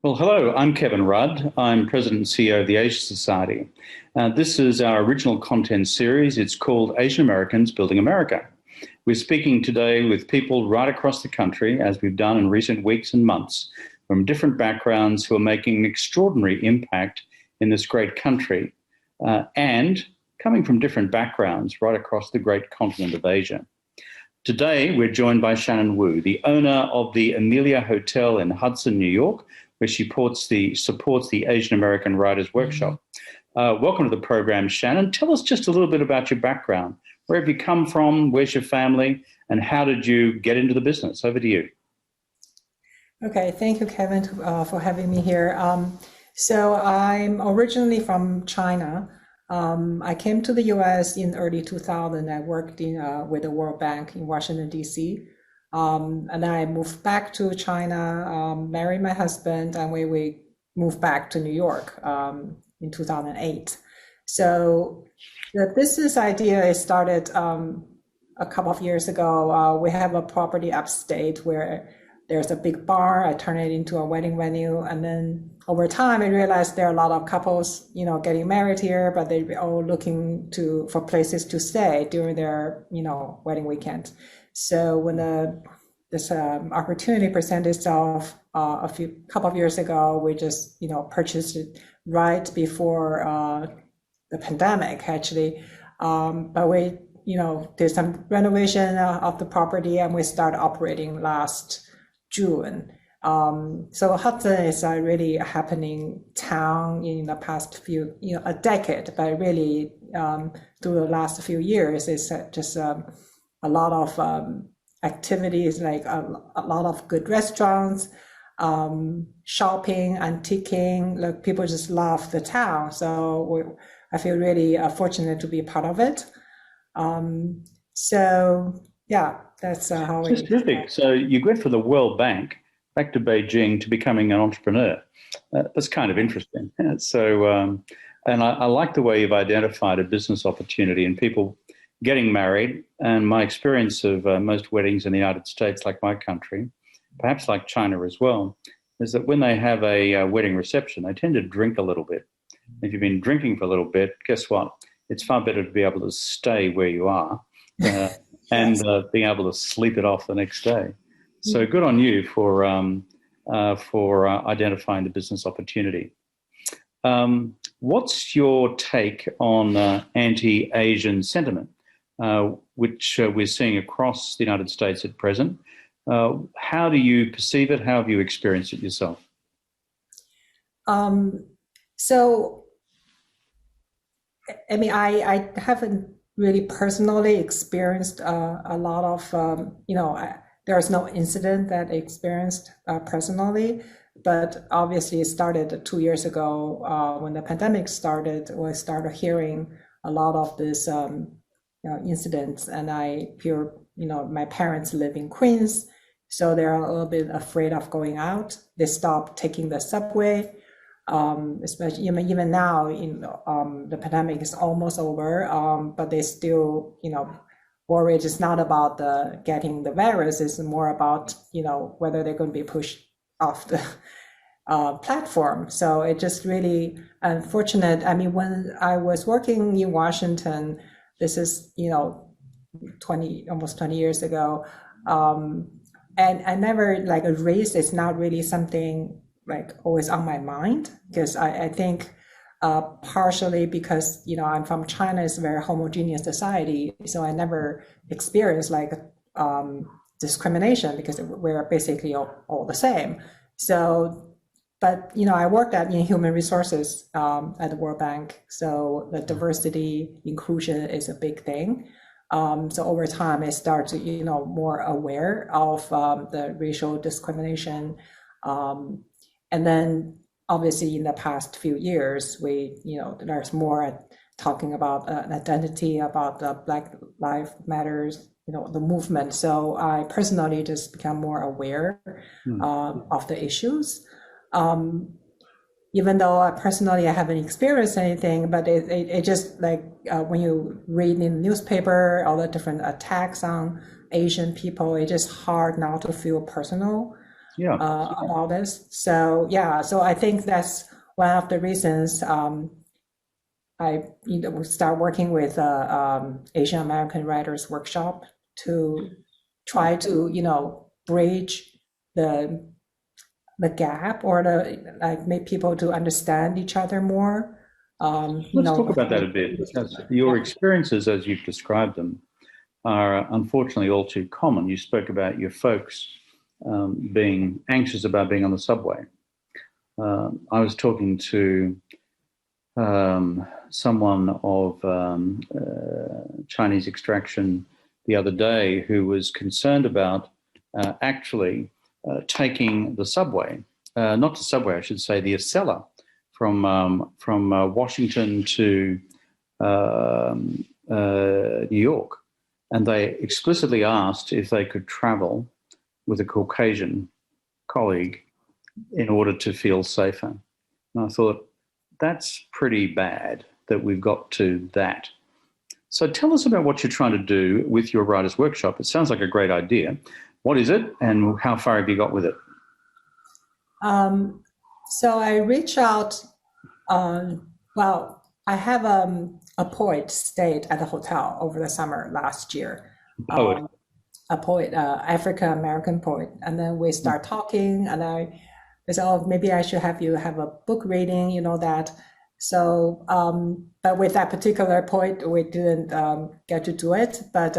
Well, hello, I'm Kevin Rudd. I'm President and CEO of the Asia Society. This is our original content series. It's called Asian Americans Building America. We're speaking today with people right across the country, as we've done in recent weeks and months, from different backgrounds who are making an extraordinary impact in this great country and coming from different backgrounds right across the great continent of Asia. Today, we're joined by Shannon Wu, the owner of the Amelia Hotel in Hudson, New York, where she supports the Asian American Writers Workshop. Welcome to the program, Shannon. Tell us just a little bit about your background. Where have you come from? Where's your family? And how did you get into the business? Over to you. Okay, thank you, Kevin, for having me here. So I'm originally from China. I came to the U.S. in early 2000. I worked with the World Bank in Washington, D.C. And then I moved back to China, married my husband, and we moved back to New York in 2008. So the business idea started a couple of years ago. We have a property upstate where there's a big bar. I turned it into a wedding venue. And then over time, I realized there are a lot of couples, getting married here, but they're all looking for places to stay during their, wedding weekend. So when this opportunity presented itself couple of years ago, we just purchased it right before the pandemic, actually. But we did some renovation of the property, and we started operating last June. So Hudson is a really happening town in the past a decade, but really through the last few years, it's just a lot of activities, like a lot of good restaurants, shopping, antiquing. Like, people just love the town. So I feel really fortunate to be a part of it. So yeah, that's how That's terrific. So you went from the World Bank back to Beijing to becoming an entrepreneur. That's kind of interesting. And I like the way you've identified a business opportunity and people getting married. And my experience of most weddings in the United States, like my country, perhaps like China as well, is that when they have a wedding reception, they tend to drink a little bit. If you've been drinking for a little bit, guess what? It's far better to be able to stay where you are and being able to sleep it off the next day. So good on you for identifying the business opportunity. What's your take on anti-Asian sentiment, which we're seeing across the United States at present? How do you perceive it? How have you experienced it yourself? So, I mean, I haven't really personally experienced a lot of, there's no incident that I experienced personally, but obviously it started 2 years ago when the pandemic started. We started hearing a lot of this incidents, and I hear, my parents live in Queens, so they're a little bit afraid of going out. They stopped taking the subway. Especially even now, the pandemic is almost over, but they still, worried. It's not about getting the virus. It's more about, whether they're going to be pushed off the platform. So it just really unfortunate. I mean, when I was working in Washington, this is, almost 20 years ago, and I never, like, race is not really something like always on my mind, because I think partially because I'm from China, it's a very homogeneous society, so I never experienced like discrimination because we're basically all the same. So, but I worked in human resources at the World Bank, so the diversity inclusion is a big thing. So over time, I started to more aware of the racial discrimination. And then obviously in the past few years, there's more talking about identity, about the Black Lives Matters, the movement. So I personally just become more aware of the issues. Even though I haven't experienced anything, but it just like when you read in the newspaper, all the different attacks on Asian people, it's just hard not to feel personal. Yeah. about this. So yeah, so I think that's one of the reasons I start working with Asian American Writers Workshop to try to bridge the gap, or make people to understand each other more. Let's talk about that a bit, because your experiences as you've described them are unfortunately all too common. You spoke about your folks being anxious about being on the subway. I was talking to someone of Chinese extraction the other day who was concerned about actually taking the subway, not the subway, I should say, the Acela from Washington to New York. And they explicitly asked if they could travel with a Caucasian colleague in order to feel safer. And I thought, that's pretty bad that we've got to that. So tell us about what you're trying to do with your writers' workshop. It sounds like a great idea. What is it, and how far have you got with it? So I reach out. Well, I have a poet stayed at the hotel over the summer last year. Poet. A poet, African American poet, and then we start talking, and I said, "Oh, maybe I should have you have a book reading," that. So, but with that particular poet, we didn't get to do it. But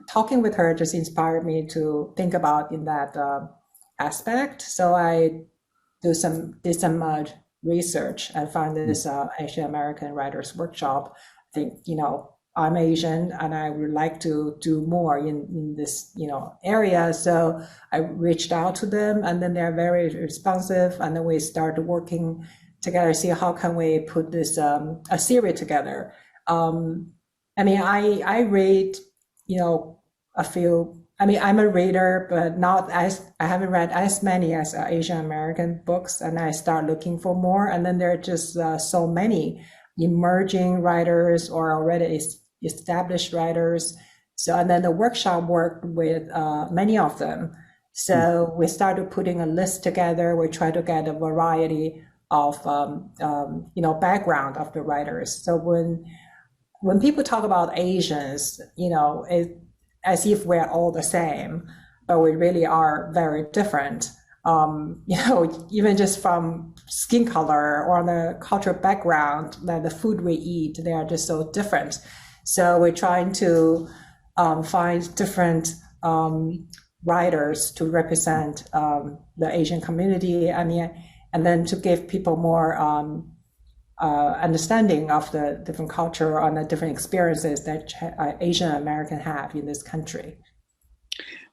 talking with her just inspired me to think about in that aspect. So I did some research and found this Asian American Writers Workshop. I think, I'm Asian and I would like to do more in this, area. So I reached out to them, and then they're very responsive. And then we started working together, see how can we put this a series together. I mean, I read, a few. I mean, I'm a reader, but I haven't read as many as Asian American books, and I start looking for more. And then there are just so many emerging writers or already established writers. So, and then the workshop worked with many of them. So we started putting a list together. We try to get a variety of, background of the writers. So when people talk about Asians, as if we're all the same, but we really are very different. Even just from skin color or the cultural background, like the food we eat, they are just so different. So we're trying to find different writers to represent the Asian community. I mean, and then to give people more understanding of the different culture and the different experiences that Asian American have in this country.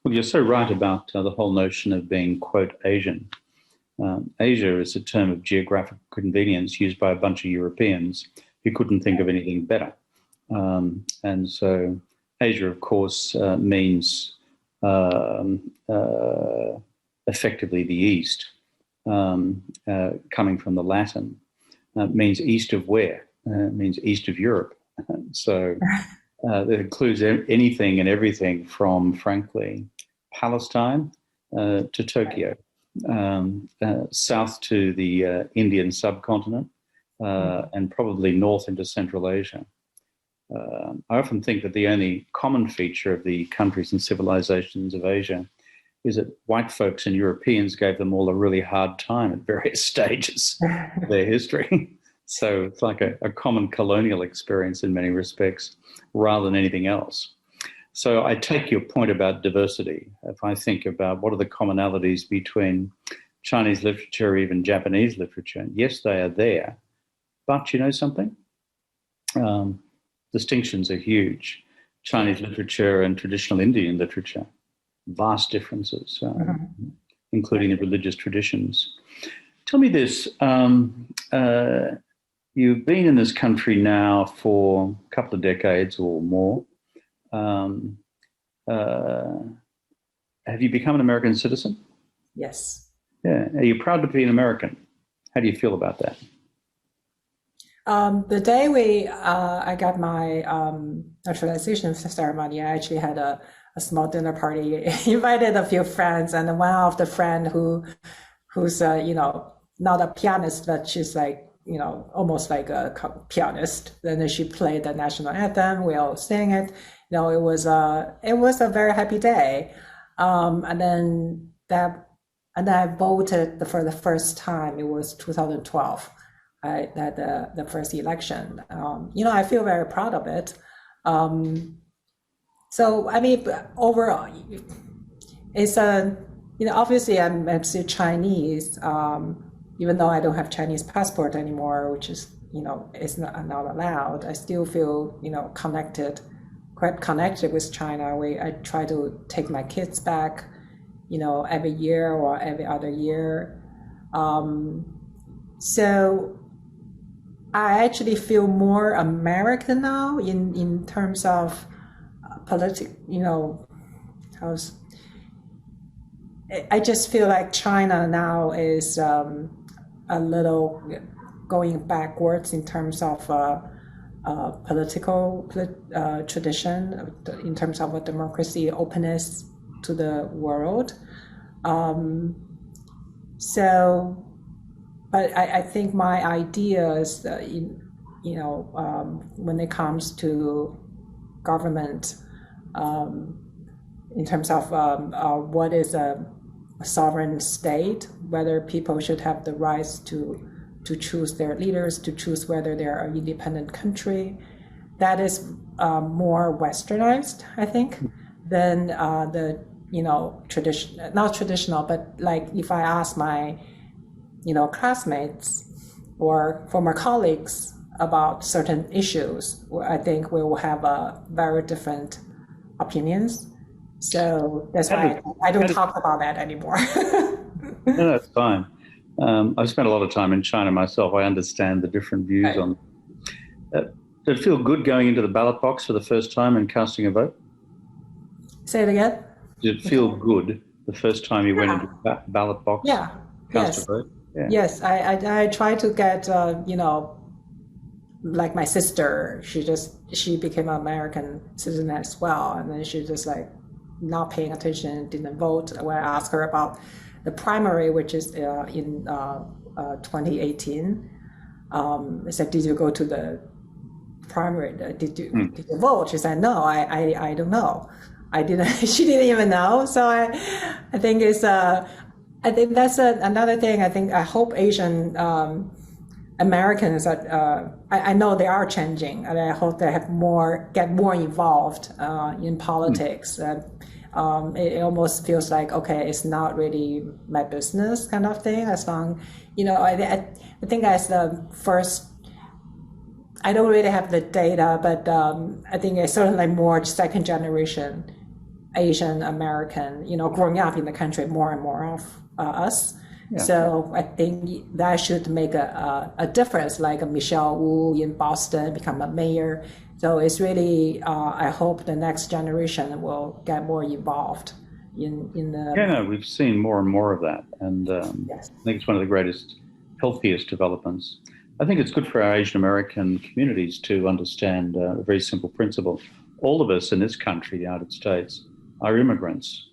Well, you're so right about the whole notion of being, quote, Asian. Asia is a term of geographic convenience used by a bunch of Europeans who couldn't think of anything better. And so Asia, of course, means effectively the East, coming from the Latin. Means east of where? Means east of Europe. So that includes anything and everything from, frankly, Palestine to Tokyo, south to the Indian subcontinent, and probably north into Central Asia. I often think that the only common feature of the countries and civilizations of Asia is that white folks and Europeans gave them all a really hard time at various stages of their history. So it's like a common colonial experience in many respects rather than anything else. So I take your point about diversity. If I think about what are the commonalities between Chinese literature, even Japanese literature, yes, they are there. But you know something? Distinctions are huge. Chinese literature and traditional Indian literature, vast differences, including the religious traditions. Tell me this. You've been in this country now for a couple of decades or more. Have you become an American citizen? Yes. Yeah. Are you proud to be an American? How do you feel about that? The day I got my naturalization ceremony, I actually had a a small dinner party, invited a few friends, and one of the friend who's not a pianist, but she's like almost like a pianist. Then she played the national anthem. We all sang it. It was a very happy day. And then I voted for the first time. It was 2012. The first election. I feel very proud of it. So I mean, overall, it's obviously I'm still Chinese, even though I don't have Chinese passport anymore, which is it's not allowed. I still feel quite connected with China. I try to take my kids back, every year or every other year. So I actually feel more American now in terms of politics. I just feel like China now is a little going backwards in terms of political tradition, in terms of democracy, openness to the world. But I think my ideas, when it comes to government, in terms of what is a sovereign state, whether people should have the rights to choose their leaders, to choose whether they're an independent country, that is more westernized, I think, than the not traditional, but like if I ask my classmates or former colleagues about certain issues, I think we will have very different opinions. So that's why I don't talk about that anymore. No, that's fine. I've spent a lot of time in China myself. I understand the different views on. Did it feel good going into the ballot box for the first time and casting a vote? Say it again. Did it feel good the first time you went into the ballot box? Yeah. Cast a vote? Yeah. Yes, I try to get like my sister. She became an American citizen as well, and then she just like not paying attention, didn't vote. When I asked her about the primary, which is in 2018, I said, "Did you go to the primary? Did you vote?" She said, "No, I don't know. I didn't." She didn't even know. So I think it's I think that's another thing. I hope Asian Americans I know they are changing, and I hope they get more involved in politics. It almost feels like, okay, it's not really my business kind of thing. As long, I think as the first, I don't really have the data, but I think it's certainly more second generation Asian American, growing up in the country, more and more of us. Yeah. So I think that should make a difference, like Michelle Wu in Boston become a mayor. So it's really, I hope the next generation will get more involved in the... Yeah, no, we've seen more and more of that. And yes. I think it's one of the greatest, healthiest developments. I think it's good for our Asian American communities to understand a very simple principle. All of us in this country, the United States, are immigrants,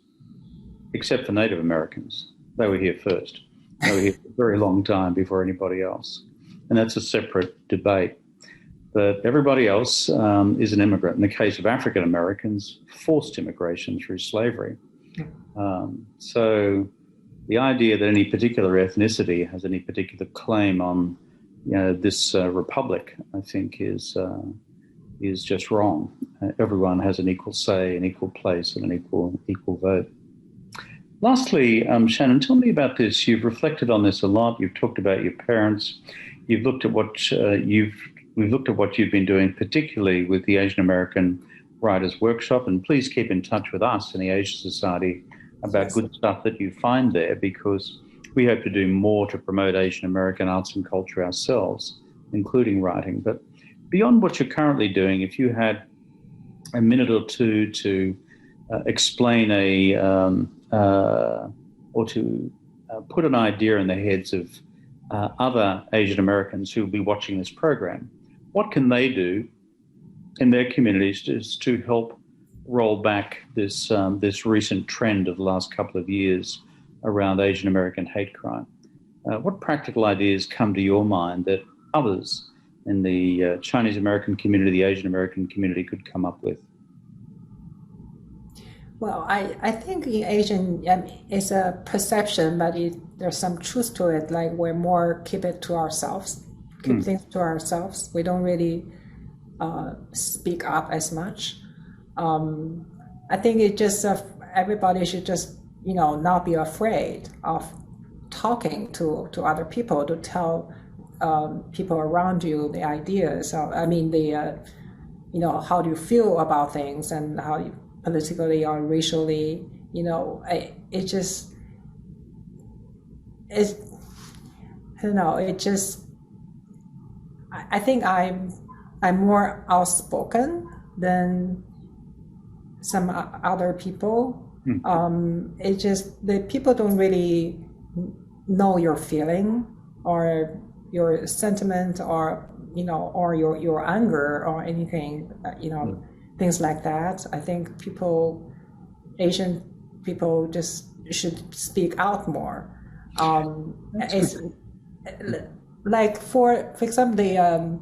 except for Native Americans. They were here first. They were here for a very long time before anybody else. And that's a separate debate. But everybody else is an immigrant. In the case of African Americans, forced immigration through slavery. So the idea that any particular ethnicity has any particular claim on this republic, I think, is just wrong. Everyone has an equal say, an equal place, and an equal vote. Lastly, Shannon, tell me about this. You've reflected on this a lot. You've talked about your parents. You've looked at what we've looked at what you've been doing, particularly with the Asian American Writers Workshop. And please keep in touch with us in the Asia Society about good stuff that you find there, because we hope to do more to promote Asian American arts and culture ourselves, including writing. But beyond what you're currently doing, if you had a minute or two to explain or to put an idea in the heads of other Asian Americans who will be watching this program, what can they do in their communities to help roll back this recent trend of the last couple of years around Asian American hate crime, what practical ideas come to your mind that others in the Chinese American community, the Asian American community could come up with? Well, I think in Asian, it's a perception, but there's some truth to it. Like we're more keep it to ourselves, keep things to ourselves. We don't really speak up as much. I think it just everybody should just not be afraid of talking to other people, to tell people around you the ideas. I mean the how do you feel about things and how you politically or racially. It just it's I don't know. It just I think I'm more outspoken than some other people. It just the people don't really know your feeling or your sentiment or or your anger or anything, things like that. I think Asian people just should speak out more. It's like for example,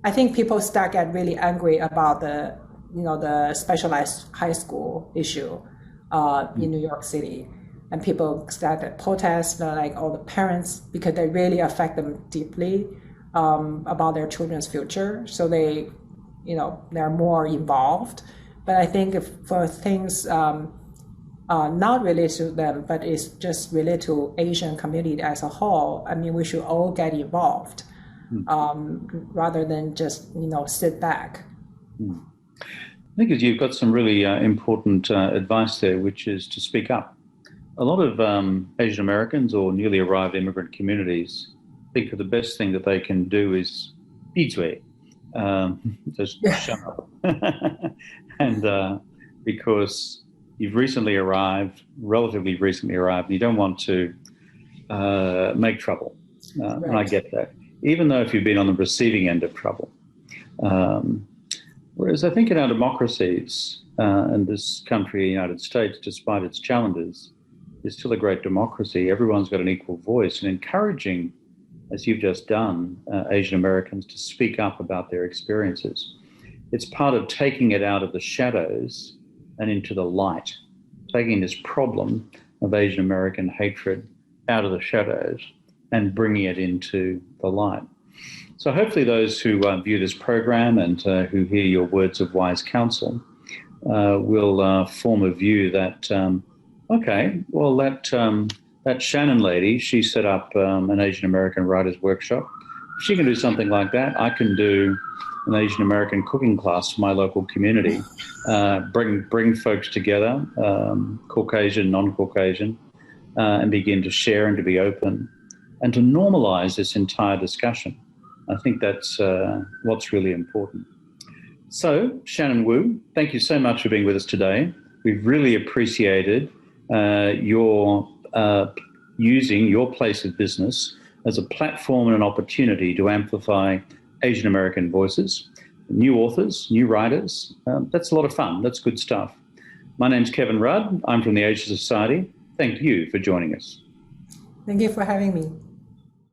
I think people start get really angry about the specialized high school issue in New York City, and people started protest, like all the parents, because they really affect them deeply about their children's future. So they're more involved. But I think for things not related to them, but it's just related to Asian community as a whole, I mean, we should all get involved rather than just sit back. I think you've got some really important advice there, which is to speak up. A lot of Asian Americans or newly arrived immigrant communities think that the best thing that they can do is "闭嘴," just shut up. And because you've relatively recently arrived, and you don't want to make trouble. Right. And I get that, even though if you've been on the receiving end of trouble. Whereas I think in our democracies, and this country, the United States, despite its challenges, is still a great democracy. Everyone's got an equal voice, and encouraging, as you've just done, Asian Americans to speak up about their experiences. It's part of taking it out of the shadows and into the light, taking this problem of Asian American hatred out of the shadows and bringing it into the light. So hopefully those who view this program and who hear your words of wise counsel will form a view that, that Shannon lady, she set up an Asian American writers workshop. If she can do something like that, I can do an Asian American cooking class for my local community. Bring folks together, Caucasian, non-Caucasian, and begin to share and to be open and to normalize this entire discussion. I think that's what's really important. So, Shannon Wu, thank you so much for being with us today. We've really appreciated your using your place of business as a platform and an opportunity to amplify Asian American voices, new authors, new writers. That's a lot of fun. That's good stuff. My name's Kevin Rudd. I'm from the Asia Society. Thank you for joining us. Thank you for having me.